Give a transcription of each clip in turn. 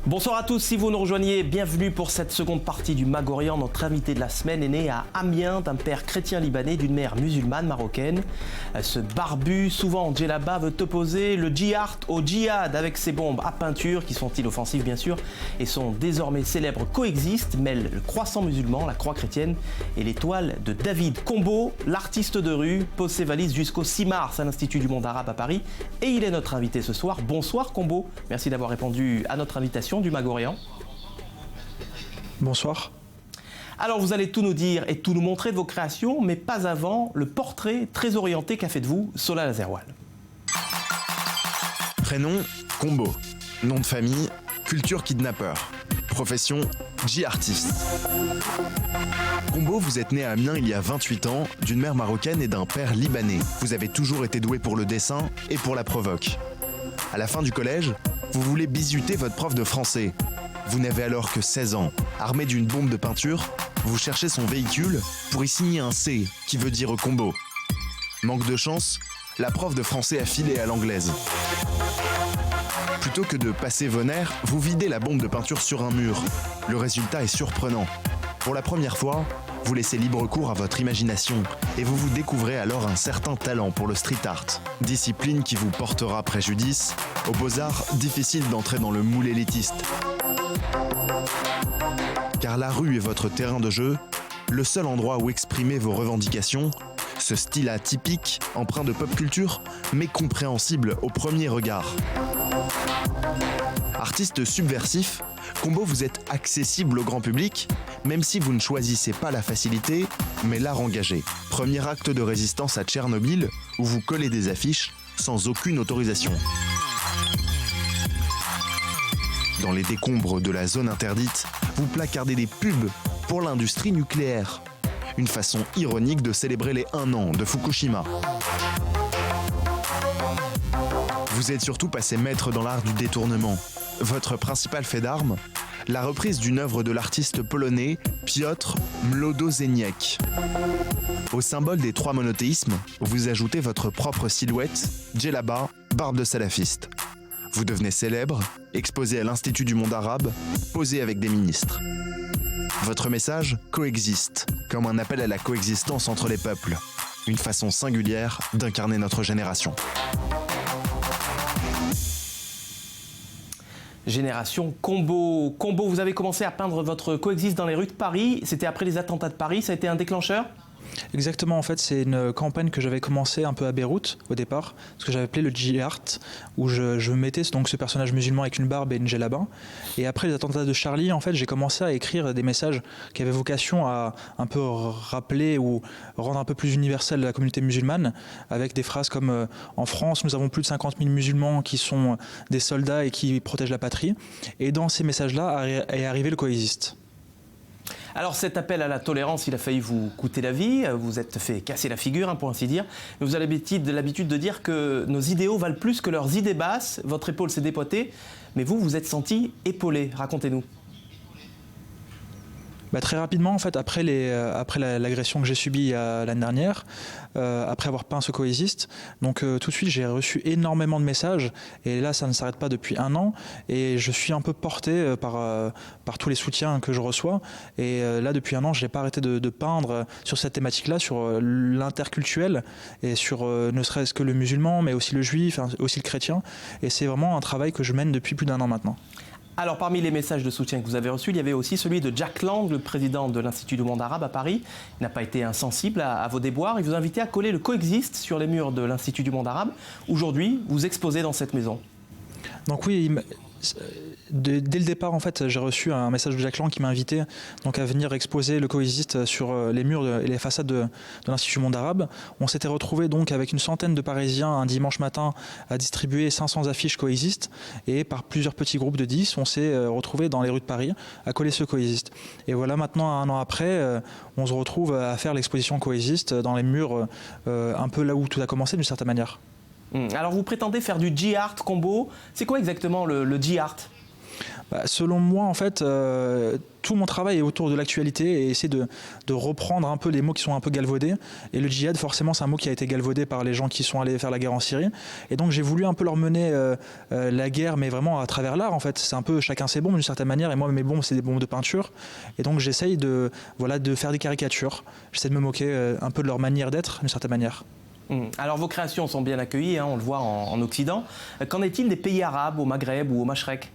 Bonsoir à tous, si vous nous rejoignez, bienvenue pour cette seconde partie du Mag-Orient. Notre invité de la semaine est né à Amiens d'un père chrétien libanais, d'une mère musulmane marocaine. Ce barbu, souvent en djellaba, veut opposer le djihad au djihad avec ses bombes à peinture, qui sont inoffensives bien sûr, et son désormais célèbre coexiste, mêle le croissant musulman, la croix chrétienne et l'étoile de David. Combo, l'artiste de rue, pose ses valises jusqu'au 6 mars à l'Institut du monde arabe à Paris, et il est notre invité ce soir. Bonsoir Combo, merci d'avoir répondu à notre invitation du Mag-Orient. Bonsoir. Alors vous allez tout nous dire et tout nous montrer de vos créations, mais pas avant le portrait très orienté qu'a fait de vous Solal Azerwal. Prénom, Combo. Nom de famille, culture kidnappeur. Profession, J-artiste. Combo, vous êtes né à Amiens il y a 28 ans, d'une mère marocaine et d'un père libanais. Vous avez toujours été doué pour le dessin et pour la provoque. À la fin du collège, vous voulez bisuter votre prof de français. Vous n'avez alors que 16 ans. Armé d'une bombe de peinture, vous cherchez son véhicule pour y signer un C, qui veut dire combo. Manque de chance, la prof de français a filé à l'anglaise. Plutôt que de passer vos nerfs, vous videz la bombe de peinture sur un mur. Le résultat est surprenant. Pour la première fois, vous laissez libre cours à votre imagination et vous vous découvrez alors un certain talent pour le street art. Discipline qui vous portera préjudice. Aux Beaux-Arts, difficile d'entrer dans le moule élitiste. Car la rue est votre terrain de jeu, le seul endroit où exprimer vos revendications, ce style atypique, empreint de pop culture, mais compréhensible au premier regard. Artiste subversif, Combo, vous êtes accessible au grand public, même si vous ne choisissez pas la facilité, mais l'art engagé. Premier acte de résistance à Tchernobyl, où vous collez des affiches sans aucune autorisation. Dans les décombres de la zone interdite, vous placardez des pubs pour l'industrie nucléaire. Une façon ironique de célébrer les 1 an de Fukushima. Vous êtes surtout passé maître dans l'art du détournement. Votre principal fait d'armes, la reprise d'une œuvre de l'artiste polonais Piotr Młodozeniec. Au symbole des 3 monothéismes, vous ajoutez votre propre silhouette, djellaba, barbe de salafiste. Vous devenez célèbre, exposé à l'Institut du monde arabe, posé avec des ministres. Votre message coexiste, comme un appel à la coexistence entre les peuples. Une façon singulière d'incarner notre génération. Génération Combo. Combo, vous avez commencé à peindre votre coexiste dans les rues de Paris. C'était après les attentats de Paris, ça a été un déclencheur ? Exactement, en fait, c'est une campagne que j'avais commencé un peu à Beyrouth au départ, ce que j'avais appelé le J-Art, où je mettais donc ce personnage musulman avec une barbe et une djellaba. Et après les attentats de Charlie, en fait, j'ai commencé à écrire des messages qui avaient vocation à un peu rappeler ou rendre un peu plus universelle la communauté musulmane, avec des phrases comme en France, nous avons plus de 50 000 musulmans qui sont des soldats et qui protègent la patrie. Et dans ces messages-là est arrivé le coexiste. Alors cet appel à la tolérance, il a failli vous coûter la vie, vous êtes fait casser la figure, pour ainsi dire. Mais vous avez l'habitude de dire que nos idéaux valent plus que leurs idées basses. Votre épaule s'est dépoitée, mais vous, vous êtes senti épaulé. Racontez-nous. Très rapidement, en fait, après l'agression que j'ai subie l'année dernière, après avoir peint ce coexiste, donc tout de suite j'ai reçu énormément de messages et là ça ne s'arrête pas depuis 1 an et je suis un peu porté par tous les soutiens que je reçois et là depuis 1 an je n'ai pas arrêté de peindre sur cette thématique-là, sur l'interculturel et sur ne serait-ce que le musulman mais aussi le juif, aussi le chrétien et c'est vraiment un travail que je mène depuis plus d'1 an maintenant. Alors, parmi les messages de soutien que vous avez reçus, il y avait aussi celui de Jack Lang, le président de l'Institut du monde arabe à Paris. Il n'a pas été insensible à vos déboires. Il vous a invité à coller le coexiste sur les murs de l'Institut du monde arabe. Aujourd'hui, vous exposez dans cette maison. Donc oui, dès le départ, en fait, j'ai reçu un message de Jack Lang qui m'a invité donc, à venir exposer le coexiste sur les murs et les façades de l'Institut du monde arabe. On s'était retrouvés donc avec une centaine de Parisiens un dimanche matin à distribuer 500 affiches coexiste et par plusieurs petits groupes de 10, on s'est retrouvés dans les rues de Paris à coller ce coexiste. Et voilà, maintenant, 1 an après, on se retrouve à faire l'exposition coexiste dans les murs un peu là où tout a commencé d'une certaine manière. Alors vous prétendez faire du J-Art Combo. C'est quoi exactement le J-Art ? Selon moi, en fait, tout mon travail est autour de l'actualité et essayer de reprendre un peu les mots qui sont un peu galvaudés. Et le djihad, forcément, c'est un mot qui a été galvaudé par les gens qui sont allés faire la guerre en Syrie. Et donc, j'ai voulu un peu leur mener la guerre, mais vraiment à travers l'art, en fait. C'est un peu chacun ses bombes d'une certaine manière. Et moi, mes bombes, c'est des bombes de peinture. Et donc, j'essaye de faire des caricatures. J'essaie de me moquer un peu de leur manière d'être, d'une certaine manière. Alors, vos créations sont bien accueillies, hein, on le voit en Occident. Qu'en est-il des pays arabes, au Maghreb ou au Mashrek ?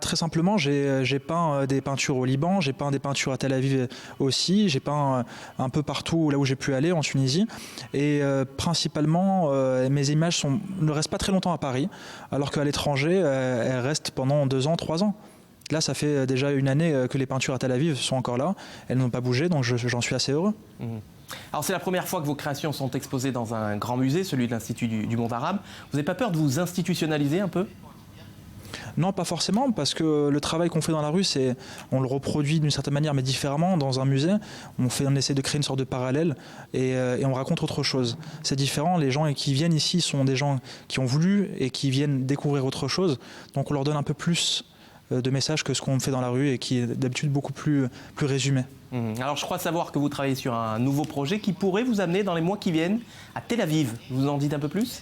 Très simplement, j'ai peint des peintures au Liban, j'ai peint des peintures à Tel Aviv aussi, j'ai peint un peu partout là où j'ai pu aller en Tunisie. Et principalement, mes images ne restent pas très longtemps à Paris, alors qu'à l'étranger, elles restent pendant 2 ans, 3 ans. Là, ça fait déjà 1 année que les peintures à Tel Aviv sont encore là, elles n'ont pas bougé, donc j'en suis assez heureux. Alors c'est la première fois que vos créations sont exposées dans un grand musée, celui de l'Institut du monde arabe. Vous n'avez pas peur de vous institutionnaliser un peu ? Non, pas forcément, parce que le travail qu'on fait dans la rue, on le reproduit d'une certaine manière, mais différemment dans un musée. On essaie de créer une sorte de parallèle et on raconte autre chose. C'est différent, les gens qui viennent ici sont des gens qui ont voulu et qui viennent découvrir autre chose. Donc on leur donne un peu plus de messages que ce qu'on fait dans la rue et qui est d'habitude beaucoup plus résumé. Alors je crois savoir que vous travaillez sur un nouveau projet qui pourrait vous amener dans les mois qui viennent à Tel Aviv. Vous en dites un peu plus ?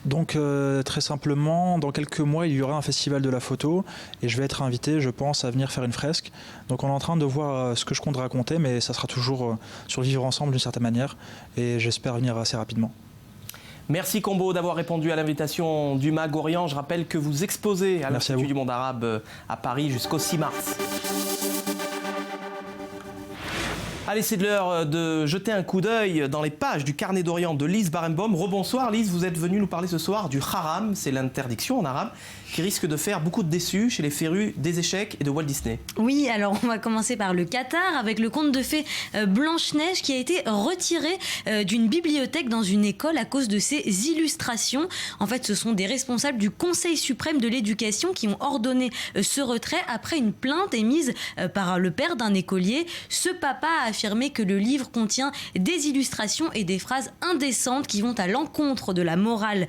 Donc très simplement, dans quelques mois, il y aura un festival de la photo et je vais être invité, je pense, à venir faire une fresque. Donc on est en train de voir ce que je compte raconter, mais ça sera toujours sur le vivre ensemble d'une certaine manière et j'espère venir assez rapidement. Merci Combo d'avoir répondu à l'invitation du MAG Orient. Je rappelle que vous exposez à l'Institut du monde arabe à Paris jusqu'au 6 mars. Allez, c'est l'heure de jeter un coup d'œil dans les pages du carnet d'Orient de Lise Barenbaum. Rebonsoir Lise, vous êtes venue nous parler ce soir du haram, c'est l'interdiction en arabe, qui risque de faire beaucoup de déçus chez les férus des échecs et de Walt Disney. Oui, alors on va commencer par le Qatar avec le conte de fées Blanche-Neige qui a été retiré d'une bibliothèque dans une école à cause de ses illustrations. En fait, ce sont des responsables du Conseil suprême de l'éducation qui ont ordonné ce retrait après une plainte émise par le père d'un écolier. Ce papa a affirmé que le livre contient des illustrations et des phrases indécentes qui vont à l'encontre de la morale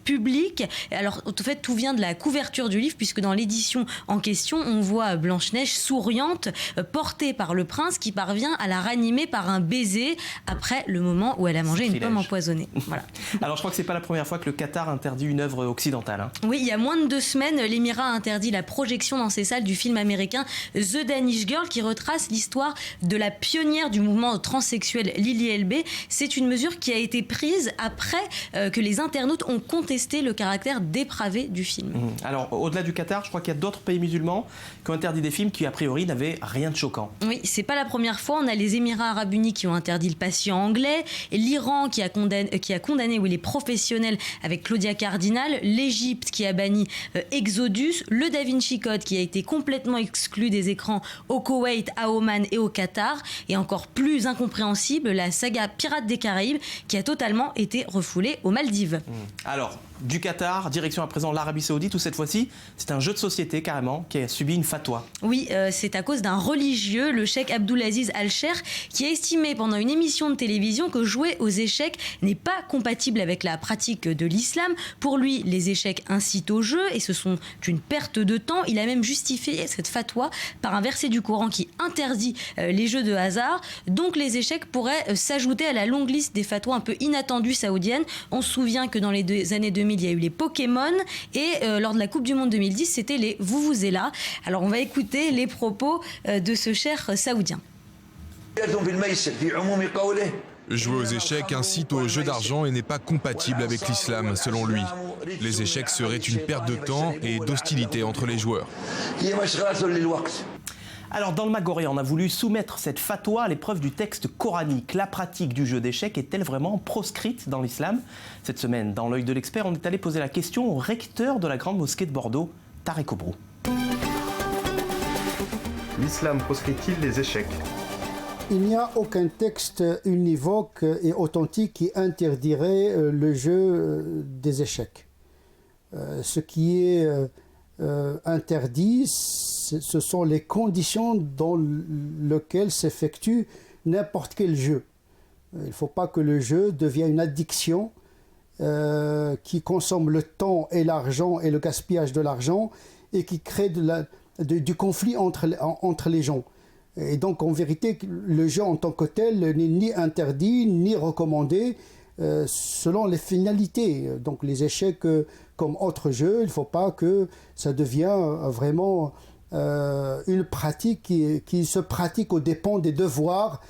publique. Alors, en fait, tout vient de la couverture du livre, puisque dans l'édition en question, on voit Blanche-Neige souriante, portée par le prince qui parvient à la ranimer par un baiser après le moment où elle a mangé une pomme empoisonnée. Voilà. Alors, je crois que c'est pas la première fois que le Qatar interdit une œuvre occidentale. Hein. Oui, il y a moins de 2 semaines, l'Émirat a interdit la projection dans ses salles du film américain The Danish Girl, qui retrace l'histoire de la pionnière du mouvement transsexuel Lili Elbé. C'est une mesure qui a été prise après que les internautes ont contesté le caractère dépravé du film. Alors, au-delà du Qatar, je crois qu'il y a d'autres pays musulmans qui ont interdit des films qui, a priori, n'avaient rien de choquant. Oui, c'est pas la première fois. On a les Émirats Arabes Unis qui ont interdit Le Patient anglais, et l'Iran qui a condamné les professionnels avec Claudia Cardinal, l'Égypte qui a banni Exodus, le Da Vinci Code qui a été complètement exclu des écrans au Koweït, à Oman et au Qatar, et encore plus incompréhensible, la saga Pirates des Caraïbes qui a totalement été refoulée aux Maldives. Alors, du Qatar, direction à présent l'Arabie Saoudite, où cette fois-ci, c'est un jeu de société carrément qui a subi une fatwa. Oui, c'est à cause d'un religieux, le cheikh Abdulaziz Al-Cher, qui a estimé pendant une émission de télévision que jouer aux échecs n'est pas compatible avec la pratique de l'islam. Pour lui, les échecs incitent au jeu et ce sont une perte de temps. Il a même justifié cette fatwa par un verset du Coran qui interdit les jeux de hasard. Donc les échecs pourraient s'ajouter à la longue liste des fatwas un peu inattendues saoudiennes. On se souvient que dans les années 2000, il y a eu les Pokémon et lors de la Coupe du Monde 2010, c'était les Vuvuzela. Alors on va écouter les propos de ce cher saoudien. Jouer aux échecs incite au jeu d'argent et n'est pas compatible avec l'islam, selon lui. Les échecs seraient une perte de temps et d'hostilité entre les joueurs. Alors, dans le MAG Orient, on a voulu soumettre cette fatwa à l'épreuve du texte coranique. La pratique du jeu d'échecs est-elle vraiment proscrite dans l'islam ? Cette semaine, dans l'œil de l'expert, on est allé poser la question au recteur de la grande mosquée de Bordeaux, Tarek Obrou. L'islam proscrit-il les échecs ? Il n'y a aucun texte univoque et authentique qui interdirait le jeu des échecs. Ce qui est interdit, ce sont les conditions dans lesquelles s'effectue n'importe quel jeu. Il ne faut pas que le jeu devienne une addiction qui consomment le temps et l'argent et le gaspillage de l'argent et qui créent du conflit entre les gens. Et donc en vérité, le jeu en tant que tel n'est ni interdit ni recommandé selon les finalités. Donc les échecs comme autre jeu, il ne faut pas que ça devienne vraiment une pratique qui se pratique aux dépens des devoirs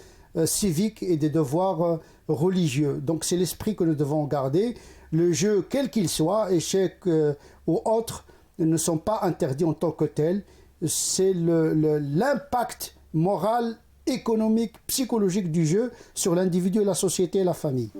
civiques et des devoirs religieux. Donc c'est l'esprit que nous devons garder. Le jeu, quel qu'il soit, échec ou autre, ne sont pas interdits en tant que tels. C'est l'impact moral, économique, psychologique du jeu sur l'individu, la société et la famille.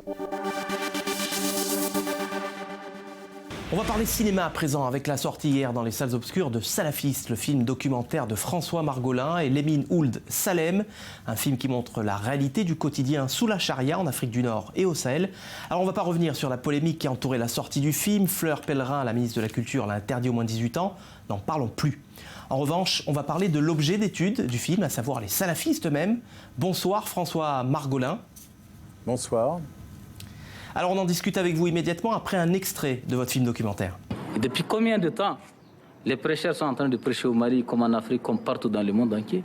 On va parler cinéma à présent avec la sortie hier dans les salles obscures de Salafiste, le film documentaire de François Margolin et Lemine Ould Salem, un film qui montre la réalité du quotidien sous la charia en Afrique du Nord et au Sahel. Alors on ne va pas revenir sur la polémique qui a entouré la sortie du film. Fleur Pellerin, la ministre de la Culture, l'a interdit aux moins de 18 ans. N'en parlons plus. En revanche, on va parler de l'objet d'étude du film, à savoir les salafistes eux-mêmes. Bonsoir François Margolin. Bonsoir. Alors on en discute avec vous immédiatement après un extrait de votre film documentaire. Et depuis combien de temps les prêcheurs sont en train de prêcher au Mali, comme en Afrique, comme partout dans le monde entier?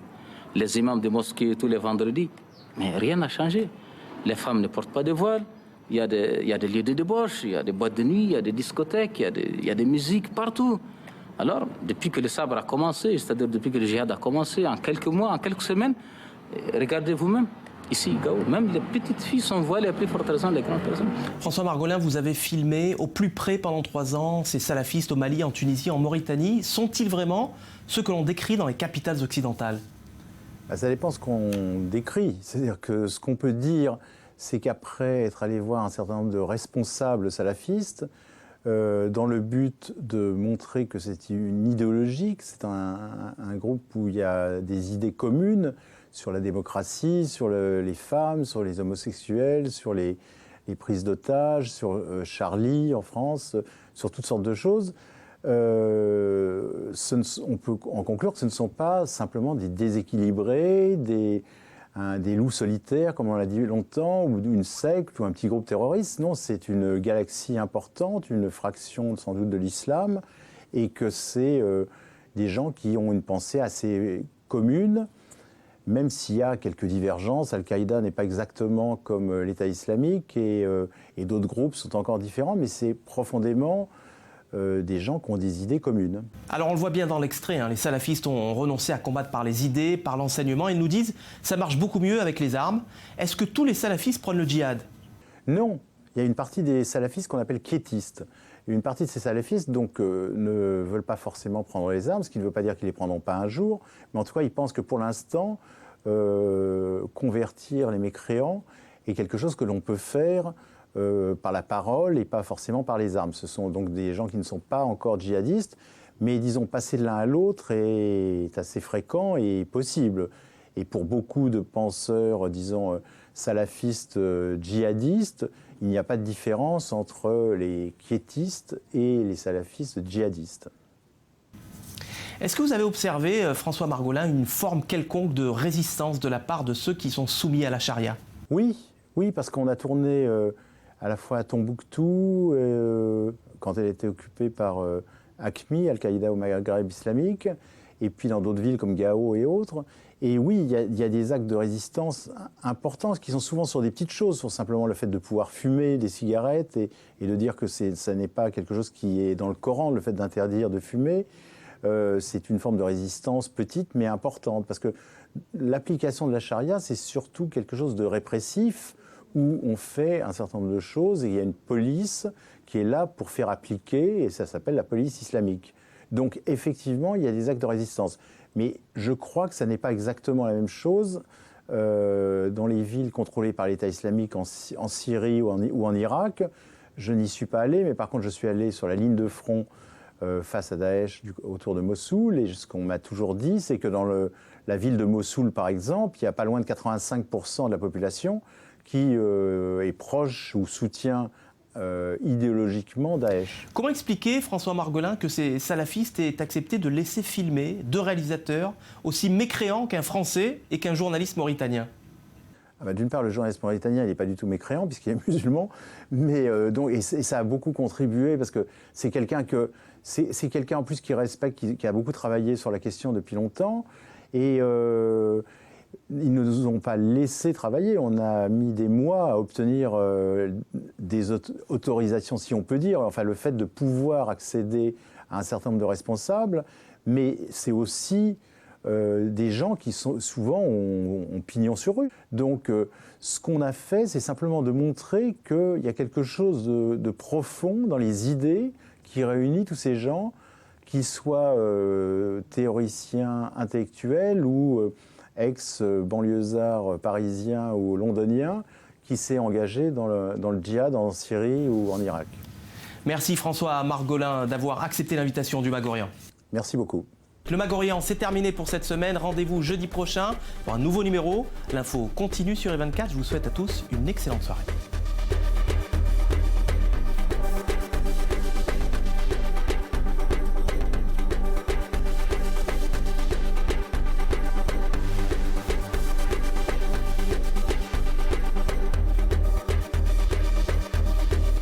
Les imams des mosquées tous les vendredis. Mais rien n'a changé. Les femmes ne portent pas de voile. Il y a des lieux de débauche, il y a des boîtes de nuit, il y a des discothèques, il y a des musiques partout. Alors, depuis que le sabre a commencé, c'est-à-dire depuis que le djihad a commencé, en quelques mois, en quelques semaines, regardez vous-même. Ici, Gao, même les petites filles sont voilées à plus forte raison les grandes personnes. François Margolin, vous avez filmé au plus près pendant 3 ans ces salafistes au Mali, en Tunisie, en Mauritanie. Sont-ils vraiment ceux que l'on décrit dans les capitales occidentales? Ça dépend ce qu'on décrit. C'est-à-dire que ce qu'on peut dire, c'est qu'après être allé voir un certain nombre de responsables salafistes, dans le but de montrer que c'est une idéologie, que c'est un groupe où il y a des idées communes, sur la démocratie, sur les femmes, sur les homosexuels, sur les prises d'otages, sur Charlie en France, sur toutes sortes de choses. On peut en conclure que ce ne sont pas simplement des déséquilibrés, des loups solitaires, comme on l'a dit longtemps, ou une secte, ou un petit groupe terroriste. Non, c'est une galaxie importante, une fraction sans doute de l'islam, et que c'est des gens qui ont une pensée assez commune, même s'il y a quelques divergences. Al-Qaïda n'est pas exactement comme l'État islamique et d'autres groupes sont encore différents, mais c'est profondément des gens qui ont des idées communes. Alors on le voit bien dans l'extrait, les salafistes ont renoncé à combattre par les idées, par l'enseignement. Ils nous disent ça marche beaucoup mieux avec les armes. Est-ce que tous les salafistes prennent le djihad? Non, il y a une partie des salafistes qu'on appelle quiétistes. Une partie de ces salafistes donc, ne veulent pas forcément prendre les armes, ce qui ne veut pas dire qu'ils ne les prendront pas un jour, mais en tout cas ils pensent que pour l'instant, convertir les mécréants est quelque chose que l'on peut faire par la parole et pas forcément par les armes. Ce sont donc des gens qui ne sont pas encore djihadistes, mais disons passer de l'un à l'autre est assez fréquent et possible. Et pour beaucoup de penseurs, disons, salafistes djihadistes, il n'y a pas de différence entre les quiétistes et les salafistes djihadistes. Est-ce que vous avez observé, François Margolin, une forme quelconque de résistance de la part de ceux qui sont soumis à la charia? Oui, parce qu'on a tourné à la fois à Tombouctou, quand elle était occupée par AQMI, Al-Qaïda au Maghreb islamique, et puis dans d'autres villes comme Gao et autres. Et oui, il y a des actes de résistance importants qui sont souvent sur des petites choses, sur simplement le fait de pouvoir fumer des cigarettes et de dire que ça n'est pas quelque chose qui est dans le Coran, le fait d'interdire de fumer. C'est une forme de résistance petite mais importante, parce que l'application de la charia, c'est surtout quelque chose de répressif, où on fait un certain nombre de choses et il y a une police qui est là pour faire appliquer, et ça s'appelle la police islamique. Donc effectivement, il y a des actes de résistance. Mais je crois que ça n'est pas exactement la même chose dans les villes contrôlées par l'État islamique en Syrie ou en Irak. Je n'y suis pas allé, mais par contre je suis allé sur la ligne de front face à Daesh autour de Mossoul. Et ce qu'on m'a toujours dit, c'est que dans la ville de Mossoul, par exemple, il y a pas loin de 85% de la population qui est proche ou soutient idéologiquement Daesh. Comment expliquer, François Margolin, que ces salafistes aient accepté de laisser filmer 2 réalisateurs aussi mécréants qu'un Français et qu'un journaliste mauritanien? D'une part, le journaliste mauritanien, il n'est pas du tout mécréant, puisqu'il est musulman, mais, et ça a beaucoup contribué, parce que c'est quelqu'un en plus qui respecte, qui a beaucoup travaillé sur la question depuis longtemps, et ils ne nous ont pas laissé travailler. On a mis des mois à obtenir des autorisations, si on peut dire, enfin le fait de pouvoir accéder à un certain nombre de responsables, mais c'est aussi des gens qui sont souvent ont pignon sur rue. Donc ce qu'on a fait, c'est simplement de montrer qu'il y a quelque chose de profond dans les idées qui réunit tous ces gens, qu'ils soient théoriciens intellectuels ou ex-banlieusards parisiens ou londoniens, qui s'est engagé dans le djihad en Syrie ou en Irak. Merci François Margolin d'avoir accepté l'invitation du Magorien. Merci beaucoup. Le Magorien, c'est terminé pour cette semaine. Rendez-vous jeudi prochain pour un nouveau numéro. L'info continue sur E24. Je vous souhaite à tous une excellente soirée.